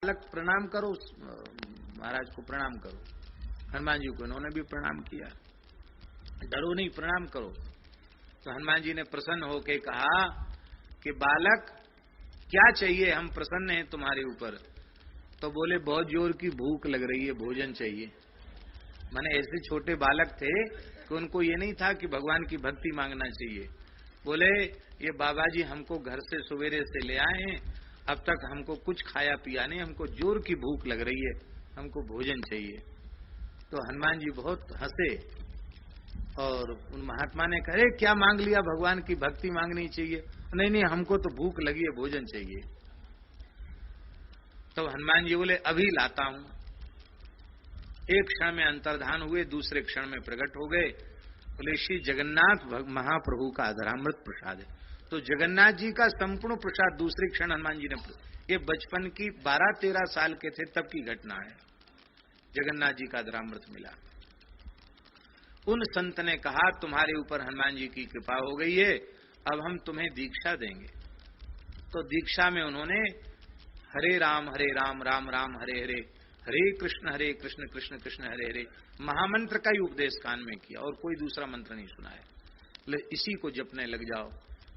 बालक प्रणाम करो, महाराज को प्रणाम करो। हनुमान जी को उन्होंने भी प्रणाम किया। डरो नहीं, प्रणाम करो। तो हनुमान जी ने प्रसन्न होकर कहा कि बालक क्या चाहिए, हम प्रसन्न हैं तुम्हारे ऊपर। तो बोले बहुत जोर की भूख लग रही है, भोजन चाहिए। माने ऐसे छोटे बालक थे कि उनको ये नहीं था कि भगवान की भक्ति मांगना चाहिए। बोले ये बाबा जी हमको घर से सवेरे से ले आए हैं, अब तक हमको कुछ खाया पिया नहीं, हमको जोर की भूख लग रही है, हमको भोजन चाहिए। तो हनुमान जी बहुत हंसे और उन महात्मा ने कहे क्या मांग लिया, भगवान की भक्ति मांगनी चाहिए। नहीं नहीं, हमको तो भूख लगी है, भोजन चाहिए। तो हनुमान जी बोले अभी लाता हूं। एक क्षण में अंतर्धान हुए, दूसरे क्षण में प्रकट हो गए। बोले श्री जगन्नाथ महाप्रभु का अधरामृत प्रसाद है। तो जगन्नाथ जी का संपूर्ण प्रसाद दूसरे क्षण हनुमान जी ने, ये बचपन की 12-13 साल के थे तब की घटना है, जगन्नाथ जी का अधरामृत मिला। उन संत ने कहा तुम्हारे ऊपर हनुमान जी की कृपा हो गई है, अब हम तुम्हें दीक्षा देंगे। तो दीक्षा में उन्होंने हरे राम राम राम हरे हरे, हरे कृष्ण कृष्ण कृष्ण हरे हरे महामंत्र का ही उपदेश कान में किया और कोई दूसरा मंत्र नहीं सुनाया। इसी को जपने लग जाओ।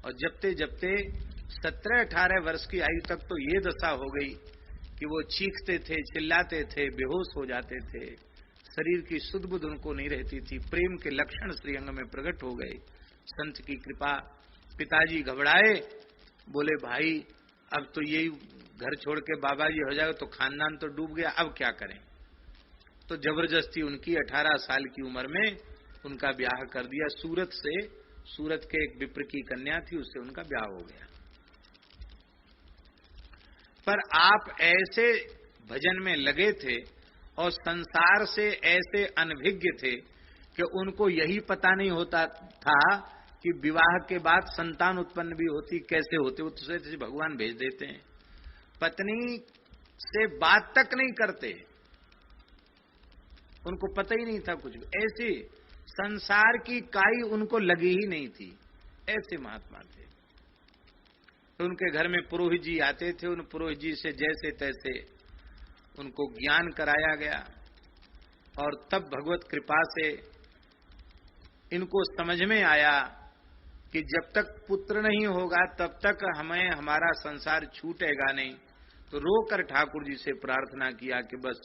और जपते जपते 17-18 वर्ष की आयु तक तो ये दशा हो गई कि वो चीखते थे, चिल्लाते थे, बेहोश हो जाते थे, शरीर की सुध बुध उनको नहीं रहती थी। प्रेम के लक्षण श्रीअंग में प्रकट हो गए, संत की कृपा। पिताजी घबराए, बोले भाई अब तो यही घर छोड़ के बाबा जी हो जाएगा तो खानदान तो डूब गया, अब क्या करें। तो जबरदस्ती उनकी 18 साल की उम्र में उनका ब्याह कर दिया। सूरत के एक विप्र की कन्या थी, उससे उनका ब्याह हो गया। पर आप ऐसे भजन में लगे थे और संसार से ऐसे अनभिज्ञ थे कि उनको यही पता नहीं होता था कि विवाह के बाद संतान उत्पन्न भी होती, कैसे होते। वो तो भगवान भेज देते हैं। पत्नी से बात तक नहीं करते, उनको पता ही नहीं था कुछ भी। ऐसे संसार की काई उनको लगी ही नहीं थी, ऐसे महात्मा थे। तो उनके घर में पुरोहित जी आते थे, उन पुरोहित जी से जैसे तैसे उनको ज्ञान कराया गया और तब भगवत कृपा से इनको समझ में आया कि जब तक पुत्र नहीं होगा तब तक हमें हमारा संसार छूटेगा नहीं। तो रोकर ठाकुर जी से प्रार्थना किया कि बस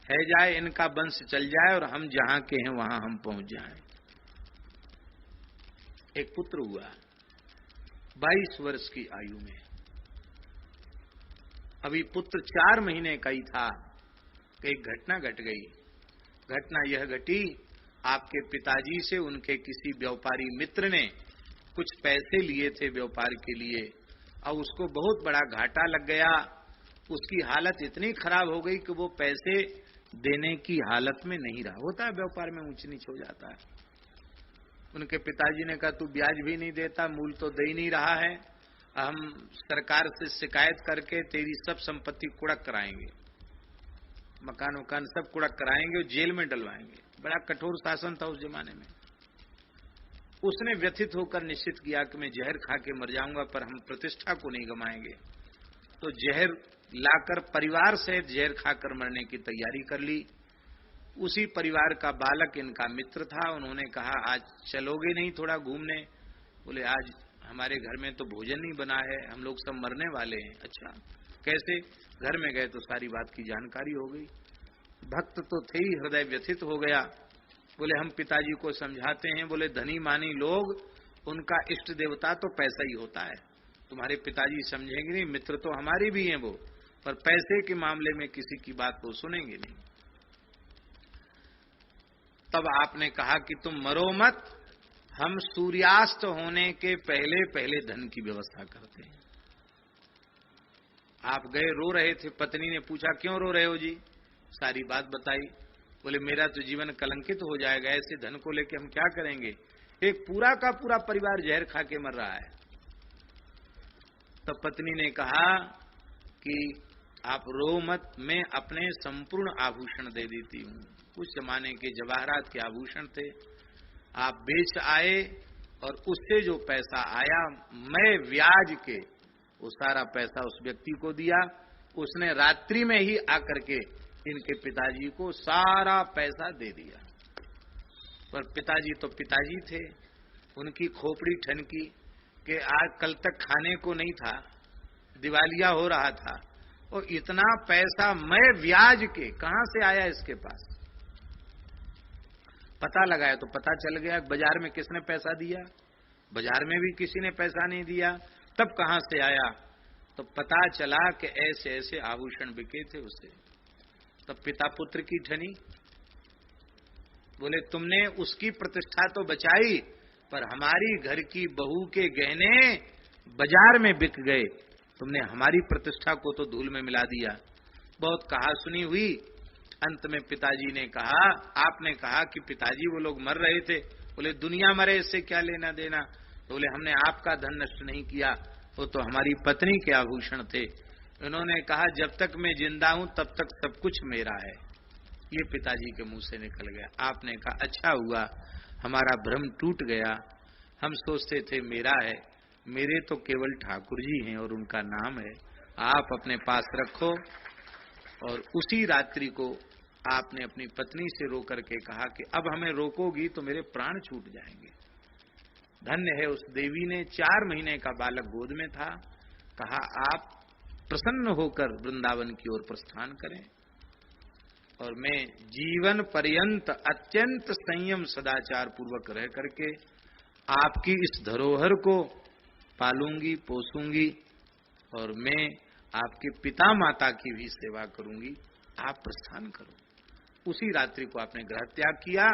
है जाए, इनका वंश चल जाए और हम जहां के हैं वहां हम पहुंच जाएं। एक पुत्र हुआ 22 वर्ष की आयु में। अभी पुत्र 4 महीने का ही था कि एक घटना घट गई। घटना यह घटी, आपके पिताजी से उनके किसी व्यापारी मित्र ने कुछ पैसे लिए थे व्यापार के लिए, और उसको बहुत बड़ा घाटा लग गया। उसकी हालत इतनी खराब हो गई कि वो पैसे देने की हालत में नहीं रहा। होता है व्यापार में ऊंच नीच हो जाता है। उनके पिताजी ने कहा तू ब्याज भी नहीं देता, मूल तो दे ही नहीं रहा है, हम सरकार से शिकायत करके तेरी सब संपत्ति कुड़क कराएंगे, मकान वकान सब कुड़क कराएंगे और जेल में डलवाएंगे। बड़ा कठोर शासन था उस जमाने में। उसने व्यथित होकर निश्चित किया कि मैं जहर खा के मर जाऊंगा, पर हम प्रतिष्ठा को नहीं गंवाएंगे। तो जहर लाकर परिवार सहित जहर खाकर मरने की तैयारी कर ली। उसी परिवार का बालक इनका मित्र था। उन्होंने कहा आज चलोगे नहीं थोड़ा घूमने? बोले आज हमारे घर में तो भोजन नहीं बना है, हम लोग सब मरने वाले हैं। अच्छा कैसे? घर में गए तो सारी बात की जानकारी हो गई। भक्त तो थे ही, हृदय व्यथित हो गया। बोले हम पिताजी को समझाते हैं। बोले धनी मानी लोग, उनका इष्ट देवता तो पैसा ही होता है, तुम्हारे पिताजी समझेंगे नहीं, मित्र तो हमारे भी हैं वो, पर पैसे के मामले में किसी की बात वो सुनेंगे नहीं। तब आपने कहा कि तुम मरो मत, हम सूर्यास्त होने के पहले पहले धन की व्यवस्था करते हैं। आप गए, रो रहे थे। पत्नी ने पूछा क्यों रो रहे हो जी? सारी बात बताई। बोले मेरा तो जीवन कलंकित हो जाएगा, ऐसे धन को लेके हम क्या करेंगे? एक पूरा का पूरा परिवार जहर खा के मर रहा है। तब पत्नी ने कहा कि आप रो मत, मैं अपने संपूर्ण आभूषण दे देती हूँ। उस जमाने के जवाहरात के आभूषण थे, आप बेच आए और उससे जो पैसा आया मैं ब्याज के वो सारा पैसा उस व्यक्ति को दिया उसने रात्रि में ही आकर के इनके पिताजी को सारा पैसा दे दिया। पर पिताजी तो पिताजी थे, उनकी खोपड़ी ठनकी कि आज कल तक खाने को नहीं था, दिवालिया हो रहा था, और इतना पैसा मैं ब्याज के कहां से आया इसके पास। पता लगाया तो पता चल गया बाजार में किसने पैसा दिया, बाजार में भी किसी ने पैसा नहीं दिया, तब कहां से आया, तो पता चला कि ऐसे ऐसे आभूषण बिके थे उसे। तब पिता पुत्र की ठनी, बोले तुमने उसकी प्रतिष्ठा तो बचाई, पर हमारी घर की बहू के गहने बाजार में बिक गए, तुमने हमारी प्रतिष्ठा को तो धूल में मिला दिया। बहुत कहा सुनी हुई, अंत में पिताजी ने कहा, आपने कहा कि पिताजी वो लोग मर रहे थे, बोले दुनिया मरे इससे क्या लेना देना, तो बोले हमने आपका धन नष्ट नहीं किया, वो तो हमारी पत्नी के आभूषण थे। उन्होंने कहा जब तक मैं जिंदा हूं तब तक सब कुछ मेरा है। ये पिताजी के मुंह से निकल गया। आपने कहा अच्छा हुआ, हमारा भ्रम टूट गया, हम सोचते थे मेरा है, मेरे तो केवल ठाकुर जी हैं और उनका नाम है, आप अपने पास रखो। और उसी रात्रि को आपने अपनी पत्नी से रो करके कहा कि अब हमें रोकोगी तो मेरे प्राण छूट जाएंगे। धन्य है उस देवी ने, 4 महीने का बालक गोद में था, कहा आप प्रसन्न होकर वृंदावन की ओर प्रस्थान करें और मैं जीवन पर्यंत अत्यंत संयम सदाचार पूर्वक रह करके आपकी इस धरोहर को पालूंगी पोसूंगी और मैं आपके पिता माता की भी सेवा करूंगी, आप प्रस्थान करो। उसी रात्रि को आपने ग्रह त्याग किया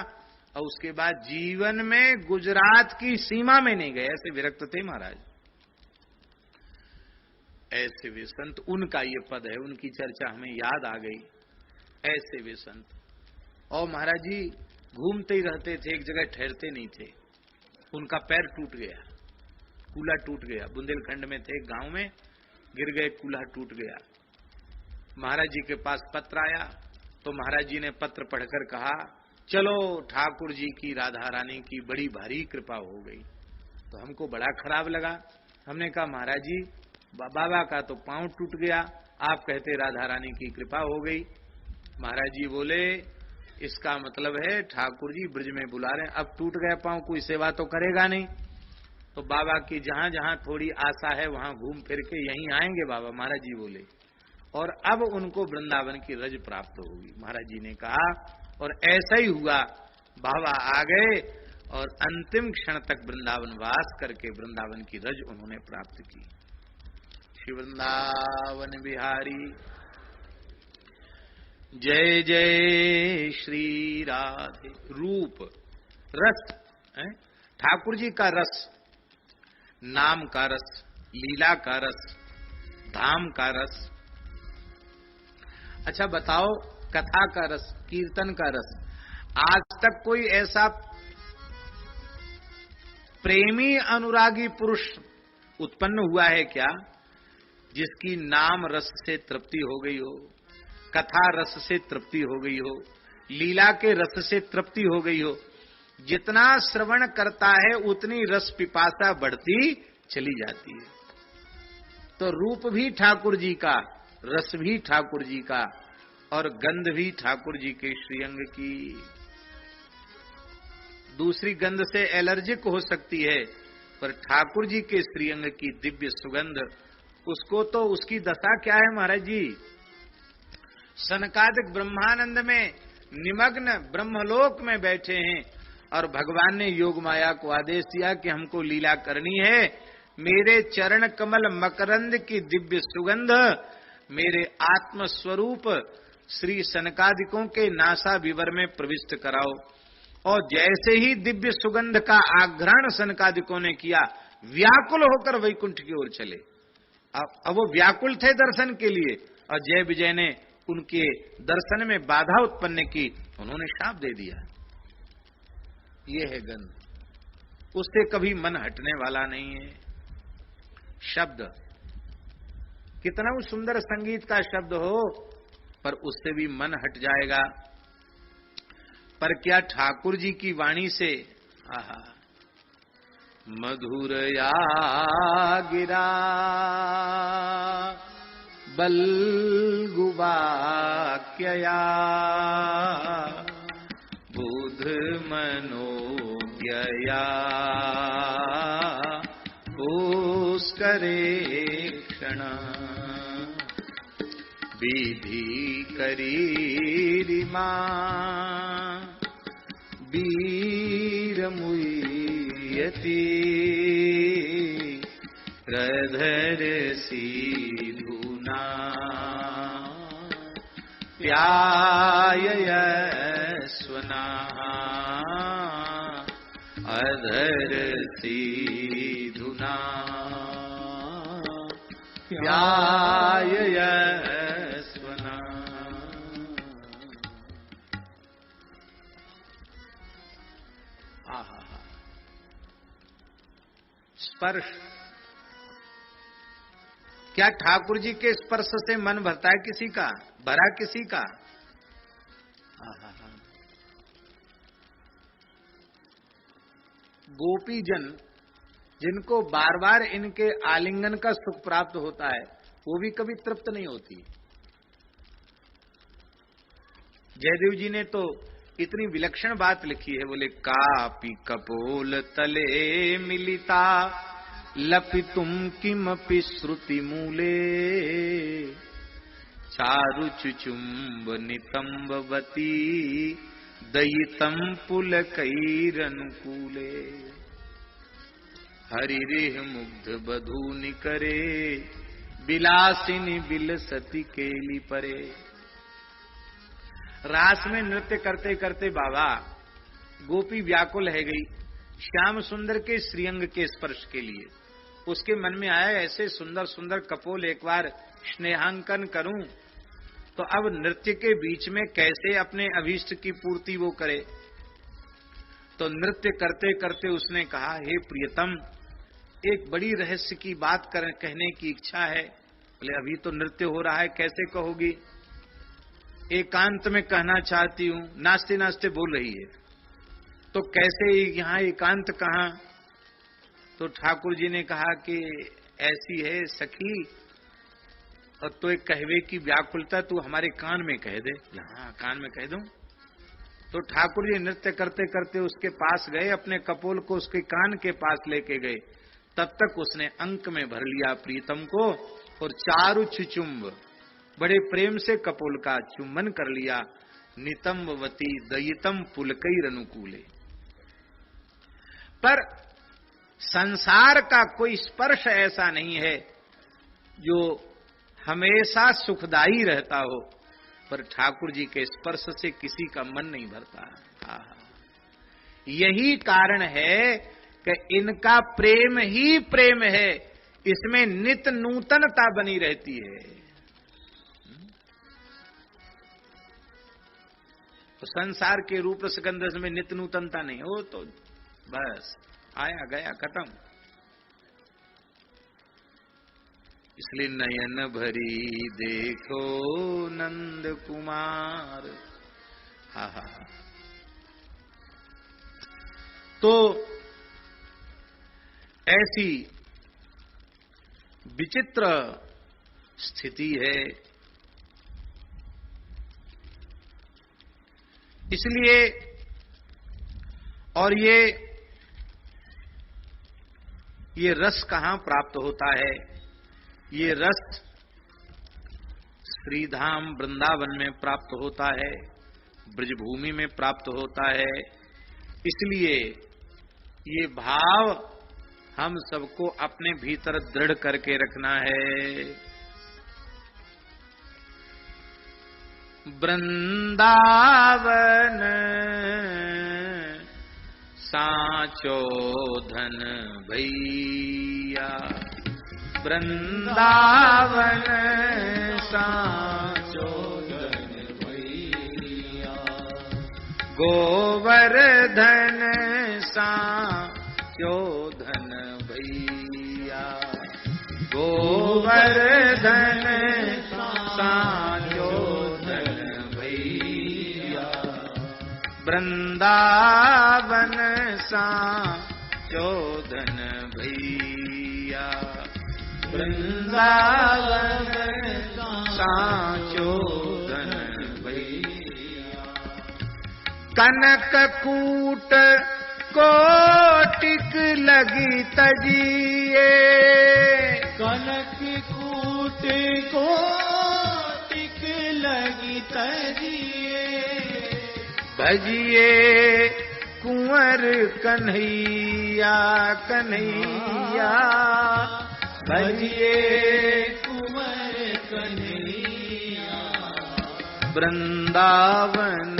और उसके बाद जीवन में गुजरात की सीमा में नहीं गए। ऐसे विरक्त थे महाराज, ऐसे वे संत, उनका ये पद है, उनकी चर्चा हमें याद आ गई। ऐसे वे संत, और महाराज जी घूमते ही रहते थे, एक जगह ठहरते नहीं थे। उनका पैर टूट गया, कूल्हा टूट गया, बुंदेलखंड में थे, गांव में गिर गए, कूल्हा टूट गया। महाराज जी के पास पत्र आया तो महाराज जी ने पत्र पढ़कर कहा चलो ठाकुर जी की राधा रानी की बड़ी भारी कृपा हो गई। तो हमको बड़ा खराब लगा, हमने कहा महाराज जी बाबा का तो पांव टूट गया, आप कहते राधा रानी की कृपा हो गई। महाराज जी बोले इसका मतलब है ठाकुर जी ब्रज में बुला रहे हैं, अब टूट गया पांव कोई सेवा तो करेगा नहीं, तो बाबा की जहां जहां थोड़ी आशा है वहां घूम फिर के यहीं आएंगे बाबा, महाराज जी बोले, और अब उनको वृंदावन की रज प्राप्त होगी। महाराज जी ने कहा और ऐसा ही हुआ, बाबा आ गए और अंतिम क्षण तक वृंदावन वास करके वृंदावन की रज उन्होंने प्राप्त की। श्री वृंदावन बिहारी जय जय श्री राधे। रूप रस, ठाकुर जी का रस, नाम का रस, लीला का रस, धाम का रस। अच्छा बताओ, कथा का रस, कीर्तन का रस, आज तक कोई ऐसा प्रेमी अनुरागी पुरुष उत्पन्न हुआ है क्या जिसकी नाम रस से तृप्ति हो गई हो, कथा रस से तृप्ति हो गई हो, लीला के रस से तृप्ति हो गई हो? जितना श्रवण करता है उतनी रस पिपासा बढ़ती चली जाती है। तो रूप भी ठाकुर जी का, रस भी ठाकुर जी का, और गंध भी ठाकुर जी के श्रीअंग की। दूसरी गंध से एलर्जिक हो सकती है, पर ठाकुर जी के श्रीअंग की दिव्य सुगंध, उसको तो उसकी दशा क्या है महाराज जी। सनकादिक ब्रह्मानंद में निमग्न ब्रह्मलोक में बैठे हैं और भगवान ने योग माया को आदेश दिया कि हमको लीला करनी है, मेरे चरण कमल मकरंद की दिव्य सुगंध मेरे आत्म स्वरूप श्री सनकादिकों के नासा विवर में प्रविष्ट कराओ। और जैसे ही दिव्य सुगंध का आग्रहण सनकादिकों ने किया, व्याकुल होकर वैकुंठ की ओर चले। अब वो व्याकुल थे दर्शन के लिए, और जय विजय ने उनके दर्शन में बाधा उत्पन्न की, उन्होंने शाप दे दिया। ये है गंध, उससे कभी मन हटने वाला नहीं है। शब्द कितना भी सुंदर संगीत का शब्द हो, पर उससे भी मन हट जाएगा। पर क्या ठाकुर जी की वाणी से, आहा, मधुर या गिरा बल्गुवाक्यया बुध मनोज्ञया पुष्करे क्षण विधि करीरिमा वीरमुयति प्रधर सीधुना प्यायस्वना अधर सीधुना प्यायस्वना। स्पर्श, क्या ठाकुर जी के स्पर्श से मन भरता है किसी का, भरा किसी का? गोपी जन जिनको बार बार इनके आलिंगन का सुख प्राप्त होता है, वो भी कभी तृप्त नहीं होती। जयदेव जी ने तो इतनी विलक्षण बात लिखी है, बोले कापि कपोल तले मिलिता लपितुम किमपि श्रुति मूले चारु चुचुम्ब नितंबवती दयितम पुलकैरनुकूले हरिरिह मुग्ध बधूनि करे बिलासिनी बिलसती केली परे। रास में नृत्य करते करते बाबा गोपी व्याकुल है गई श्याम सुंदर के श्रीअंग के स्पर्श के लिए। उसके मन में आया ऐसे सुंदर सुंदर कपोल एक बार स्नेहांकन करूं तो अब नृत्य के बीच में कैसे अपने अभीष्ट की पूर्ति वो करे। तो नृत्य करते करते उसने कहा, हे प्रियतम, एक बड़ी रहस्य की बात कहने की इच्छा है। बोले अभी तो नृत्य हो रहा है, कैसे कहोगी? एकांत में कहना चाहती हूं। नाचते नाचते बोल रही है, तो कैसे यहाँ एकांत कहाँ? तो ठाकुर जी ने कहा कि ऐसी है सखी, और तो एक कहवे की व्याकुलता तू हमारे कान में कह दे। हाँ, कान में कह दूं? तो ठाकुर जी नृत्य करते करते उसके पास गए, अपने कपोल को उसके कान के पास लेके गए। तब तक उसने अंक में भर लिया प्रीतम को और चारु चुचुम्ब बड़े प्रेम से कपोल का चुम्बन कर लिया। नितंबवती दयितम पुलकैर अनुकूले। पर संसार का कोई स्पर्श ऐसा नहीं है जो हमेशा सुखदायी रहता हो, पर ठाकुर जी के स्पर्श से किसी का मन नहीं भरता। यही कारण है कि इनका प्रेम ही प्रेम है, इसमें नित नूतनता बनी रहती है। तो संसार के रूप रसगंध में नित नूतनता नहीं हो, तो बस आया गया खत्म। इसलिए नयन भरी देखो नंद कुमार। हा। तो ऐसी विचित्र स्थिति है। इसलिए और ये रस कहां प्राप्त होता है? ये रस श्रीधाम वृंदावन में प्राप्त होता है, ब्रजभूमि में प्राप्त होता है। इसलिए ये भाव हम सबको अपने भीतर दृढ़ करके रखना है। वृंदावन साचो धन भैया, वृंदावन साचो धन भैया, गोवर्धन साचो धन भैया, गोवर्धन साचो धन भैया, वृंदावन साचो धन भैया, वृंदावन सांचो धन भैया। कनक कूट कोटिक लगी तजिए, कनक कूट कोटिक लगी तजिए। भजिए कुंवर कन्हैया कन्हैया, भजिए कुंवर कन्हैया। वृंदावन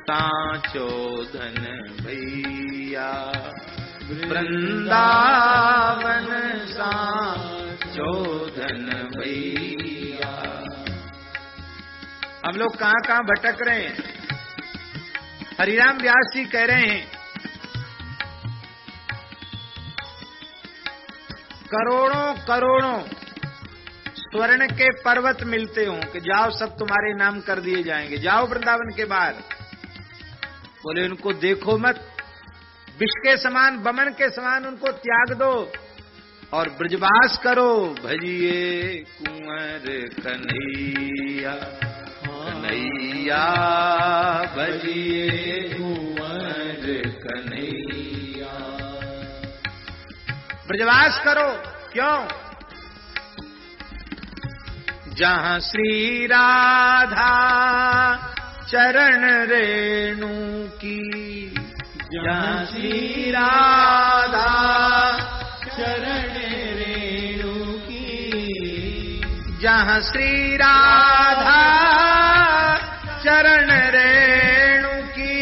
सांचो धन भैया, वृंदावन सांचो धन भैया। हम लोग कहां कहां भटक रहे हैं। हरिराम व्यास जी कह रहे हैं करोड़ों करोड़ों स्वर्ण के पर्वत मिलते हो कि जाओ सब तुम्हारे नाम कर दिए जाएंगे, जाओ वृंदावन के बाहर। बोले उनको देखो मत, विष के समान बमन के समान उनको त्याग दो और ब्रजवास करो। भजिए कुंवर कन्हैया कन्हैया, भजिए कुंवर कन्हैया। ब्रजवास करो, क्यों? जहां श्री राधा चरण रेणु की, जहां श्री राधा चरण रेणु की। जहां श्री राधा चरण रेणु की।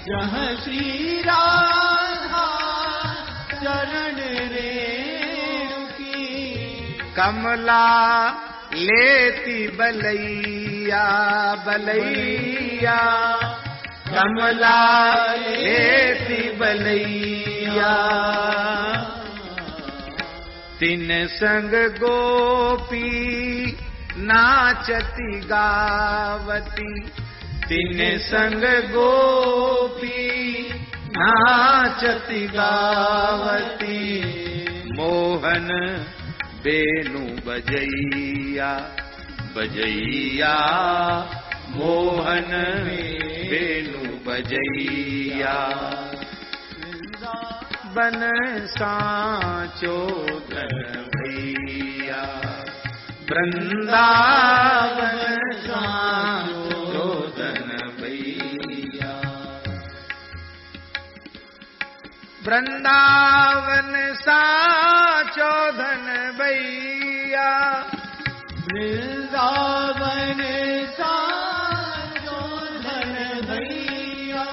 जहां श्री राधा चरण रेणु की। कमला लेती बलैया बलैया, कमला लेती बलैया। तिन संग गोपी नाचती गावती, तिन संग गोपी नाचती गावती। मोहन बेनु बजैया बजैया, मोहन बेनु बजैया। बन सांचो धन भैया, वृंदावन सांचो धन भैया। वृंदावन सांचो धन भैया, वृंदावन सांचो धन भैया।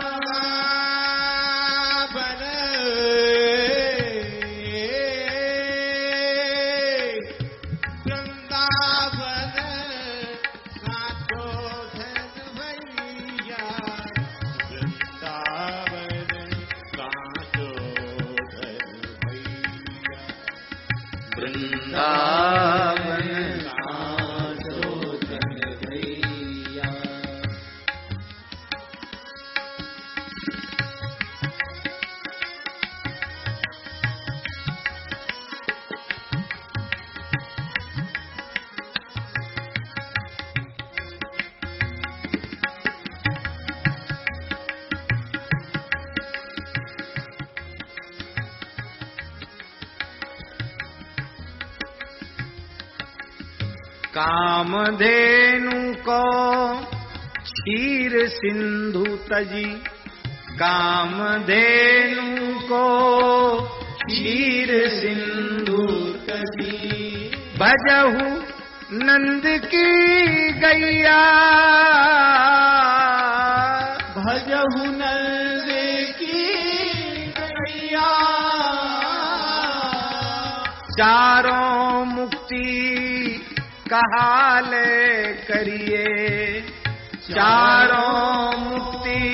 वृंदावन सांचो धन भैया, वृंदावन सांचो धन भैया। वृंदावन कामधेनु को क्षीर सिंधु तजी, कामधेनु को क्षीर सिंधु तजी। भजहु नंद की गैया, भजहु नंद की गैया। चारों मुक्ति कहाले करिए, चारों मुक्ति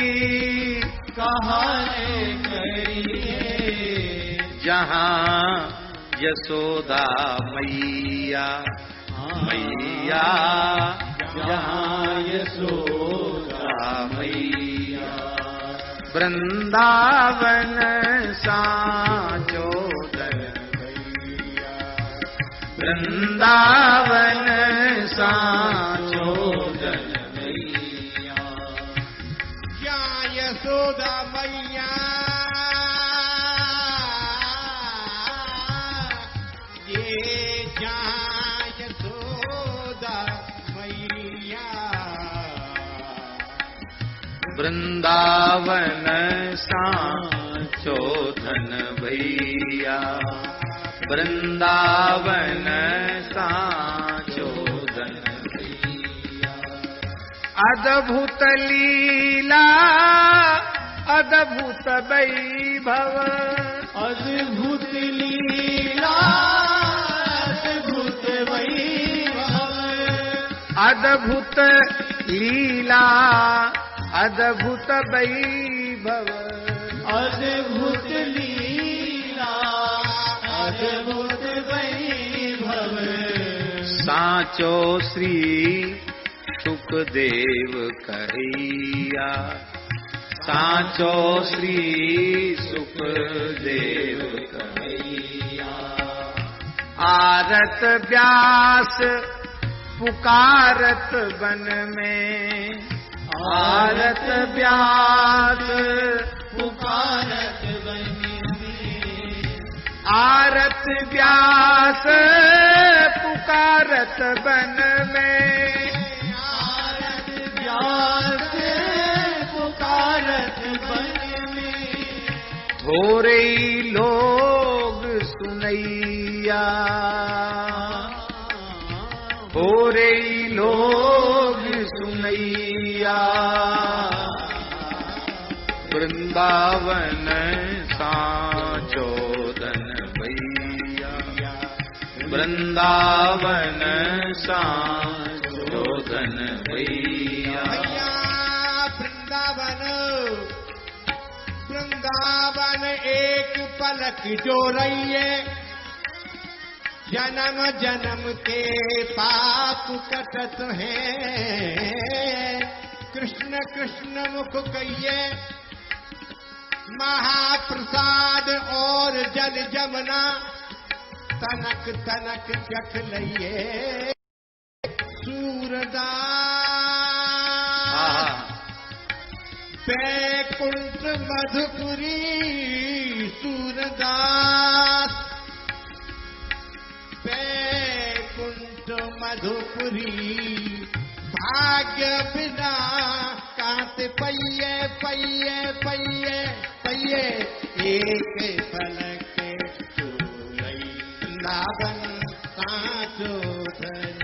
कहाले करिए। जहां यशोदा मैया मैया, जहां यशोदा मैया। वृंदावन सांचो धन भैया, वृंदावन सांचो धन भैया। क्या यशोदा मैया ये क्या यशोदा मैया। वृंदावन सांचो धन भैया। वृंदावन सांचो धन भैया। अद्भुत लीला अद्भुत वैभव। अद्भुत लीला अद्भुत वैभव। अद्भुत लीला अद्भुत वैभव। अद्भुत लीला अद्भुत वैभव। सांचो श्री सुखदेव कहिया। सांचो श्री सुखदेव कहिया। आरत व्यास पुकारत बन में। आरत व्यास पुकारत बन में। आरत व्यास पुकारत बन में। आरत व्यास पुकारत बन में। थोरे लोग सुनैया। थोरे लोग सुनैया। वृंदावन सांचो धन भैया। वृंदावन सांचो धन भैया। वृंदावन वृंदावन एक पलक जो रहिए। जन्म जन्म के पाप कटत हैं। कृष्ण कृष्ण मुख कहिए। महाप्रसाद और जल जमुना तनक तनक चख लइए। सूरदास बैकुंठ मधुपुरी। सूरदास बैकुंठ मधुपुरी। भाग्य बिना कांत पइये पइये पइये पइये। एक पलक वृंदावन सांचो धन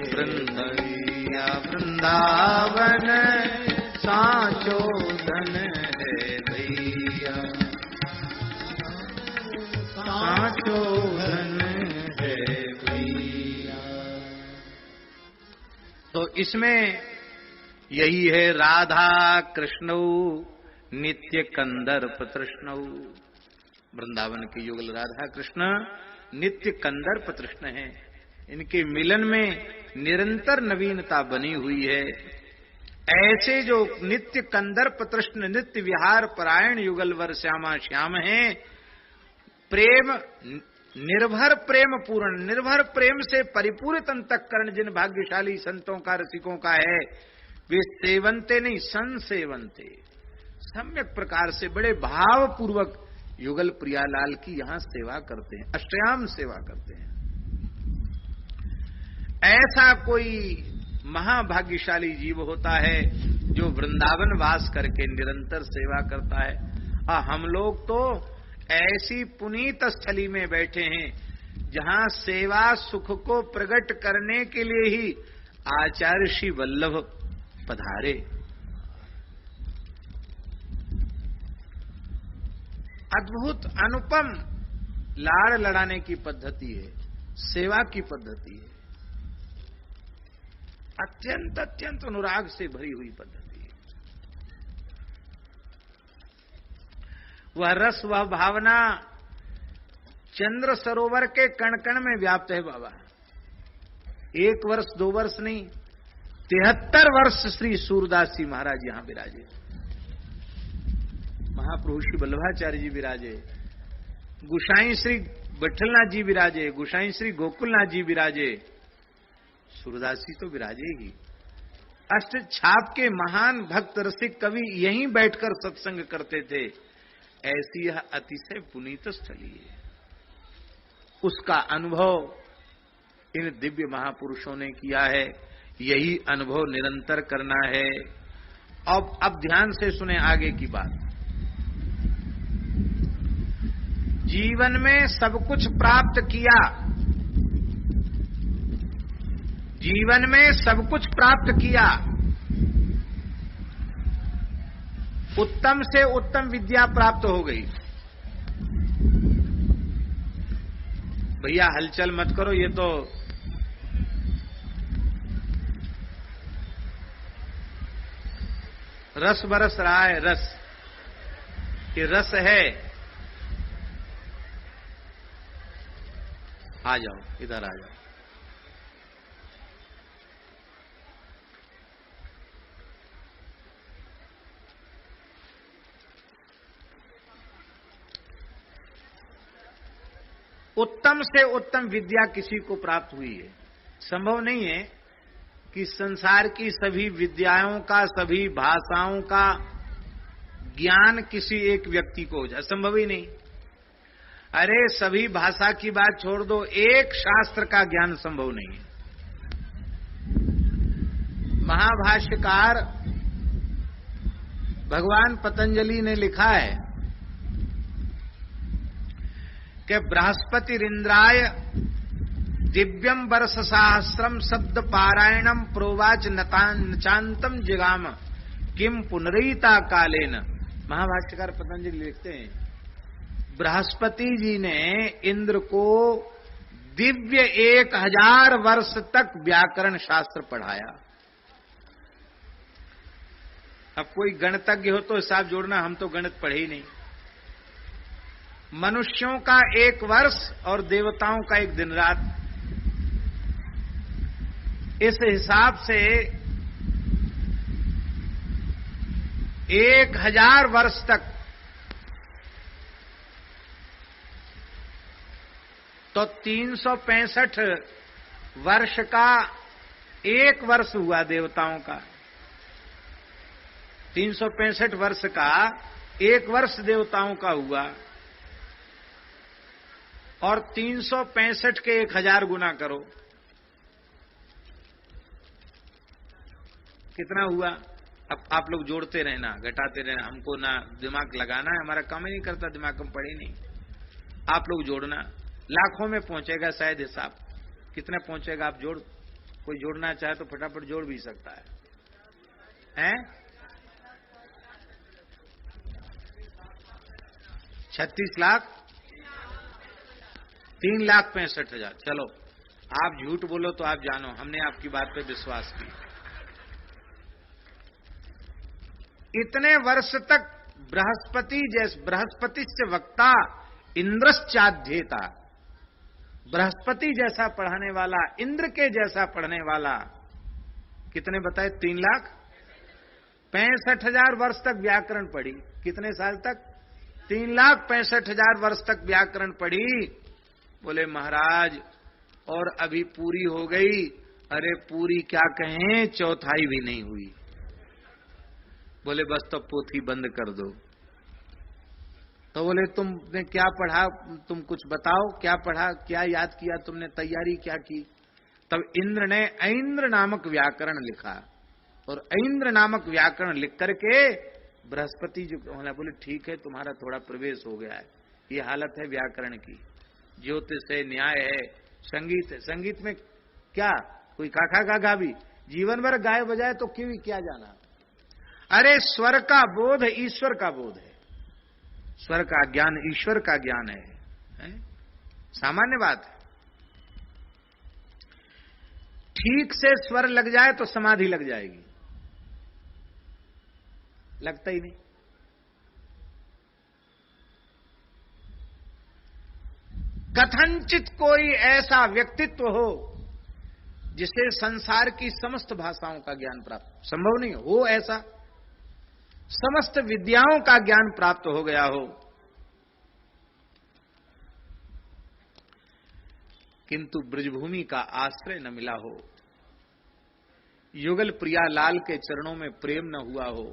भैया। वृंदावन सांचो धन है भैया। सांचो धन है भैया। तो इसमें यही है राधा कृष्ण नित्य कंदर्प तृष्ण। वृंदावन के युगल राधा कृष्ण नित्य कंदर्प तृष्ण है। इनके मिलन में निरंतर नवीनता बनी हुई है। ऐसे जो नित्य कंदर्प तृष्ण नित्य विहार परायण युगलवर श्यामा श्याम हैं। प्रेम निर्भर प्रेम पूर्ण निर्भर प्रेम से परिपूरित अंतःकरण जिन भाग्यशाली संतों का रसिकों का है वे सेवंते नहीं संसेवंते सम्यक प्रकार से बड़े भाव पूर्वक युगल प्रियालाल की यहां सेवा करते हैं। अष्टयाम सेवा करते हैं। ऐसा कोई महाभाग्यशाली जीव होता है जो वृंदावन वास करके निरंतर सेवा करता है। हम लोग तो ऐसी पुनीत स्थली में बैठे हैं जहां सेवा सुख को प्रकट करने के लिए ही आचार्य श्री वल्लभ पधारे। अद्भुत अनुपम लाड़ लड़ाने की पद्धति है, सेवा की पद्धति है, अत्यंत अत्यंत अनुराग से भरी हुई पद्धति है। वह रस वह भावना चंद्र सरोवर के कण कण में व्याप्त है बाबा। 1 वर्ष 2 वर्ष नहीं 73 वर्ष श्री सूरदास जी महाराज यहां विराजे, महाप्रभु श्री वल्लभाचार्य जी विराजे, गुसाई श्री विठलनाथ जी विराजे, गोसाई श्री गोकुलनाथ जी विराजे, सूरदासी तो विराजे ही। अष्ट छाप के महान भक्त रसिक कवि यहीं बैठकर सत्संग करते थे। ऐसी यह अतिशय पुनीत स्थली है। उसका अनुभव इन दिव्य महापुरुषों ने किया है। यही अनुभव निरंतर करना है। अब ध्यान से सुने आगे की बात। जीवन में सब कुछ प्राप्त किया, जीवन में सब कुछ प्राप्त किया, उत्तम से उत्तम विद्या प्राप्त हो गई। भैया हलचल मत करो, ये तो रस बरस रहा है। रस, ये रस है। आ जाओ, इधर आ जाओ। उत्तम से उत्तम विद्या किसी को प्राप्त हुई है। संभव नहीं है कि संसार की सभी विद्याओं का, सभी भाषाओं का ज्ञान किसी एक व्यक्ति को हो जाए, संभव ही नहीं। अरे सभी भाषा की बात छोड़ दो, एक शास्त्र का ज्ञान संभव नहीं है। महाभाष्यकार भगवान पतंजलि ने लिखा है कि बृहस्पतिरिंद्राय दिव्यम वर्ष सहस्रम शब्द पारायणम प्रोवाच नचांतम जिगाम किम पुनरीता कालेन। महाभाष्यकार पतंजलि लिखते हैं, बृहस्पति जी ने इंद्र को दिव्य 1000 वर्ष तक व्याकरण शास्त्र पढ़ाया। अब कोई गणितज्ञ हो तो हिसाब जोड़ना, हम तो गणित पढ़े ही नहीं। मनुष्यों का 1 वर्ष और देवताओं का 1 दिन रात, इस हिसाब से 1000 वर्ष तक तो 365 वर्ष का 1 वर्ष हुआ देवताओं का। 365 वर्ष का 1 वर्ष देवताओं का हुआ। और 365 के 1000 गुना करो, कितना हुआ? अब आप लोग जोड़ते रहना, घटाते रहना, हमको ना दिमाग लगाना है, हमारा काम ही नहीं करता, दिमाग हम पढ़े नहीं। आप लोग जोड़ना, लाखों में पहुंचेगा शायद हिसाब। कितना पहुंचेगा आप जोड़, कोई जोड़ना चाहे तो फटाफट जोड़ भी सकता है, हैं? 36 लाख 3,65,000। चलो आप झूठ बोलो तो आप जानो, हमने आपकी बात पे विश्वास की। इतने वर्ष तक बृहस्पति से वक्ता इंद्रश्चाध्येता, बृहस्पति जैसा पढ़ाने वाला, इंद्र के जैसा पढ़ने वाला, कितने बताए? 3,65,000 वर्ष तक व्याकरण पढ़ी। कितने साल तक? 3,65,000 वर्ष तक व्याकरण पढ़ी। बोले महाराज और अभी पूरी हो गई। अरे पूरी क्या कहें, चौथाई भी नहीं हुई। बोले बस तो पोथी बंद कर दो। तो बोले तुमने क्या पढ़ा, तुम कुछ बताओ, क्या पढ़ा, क्या याद किया तुमने, तैयारी क्या की? तब इंद्र ने ऐन्द्र नामक व्याकरण लिखा, और ऐन्द्र नामक व्याकरण लिख करके बृहस्पति जो बोले ठीक है, तुम्हारा थोड़ा प्रवेश हो गया है। ये हालत है व्याकरण की। ज्योतिष है, न्याय है, संगीत है। संगीत में क्या कोई काका गागा भी जीवन भर गाय बजाए तो क्यों, क्या जाना? अरे स्वर का बोध ईश्वर का बोध है, स्वर का ज्ञान ईश्वर का ज्ञान है? सामान्य बात है। ठीक से स्वर लग जाए तो समाधि लग जाएगी, लगता ही नहीं। कथनचित कोई ऐसा व्यक्तित्व हो जिसे संसार की समस्त भाषाओं का ज्ञान प्राप्त, संभव नहीं हो ऐसा, समस्त विद्याओं का ज्ञान प्राप्त हो गया हो। किंतु ब्रजभूमि का आश्रय न मिला हो, युगल प्रिया लाल के चरणों में प्रेम न हुआ हो,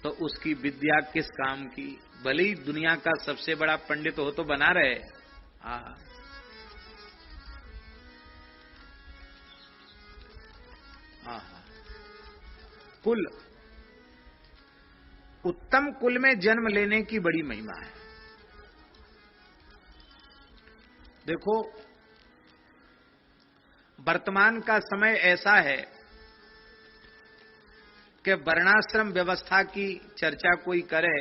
तो उसकी विद्या किस काम की। भले ही दुनिया का सबसे बड़ा पंडित हो तो बना रहे। कुल, उत्तम कुल में जन्म लेने की बड़ी महिमा है। देखो, वर्तमान का समय ऐसा है कि वर्णाश्रम व्यवस्था की चर्चा कोई करे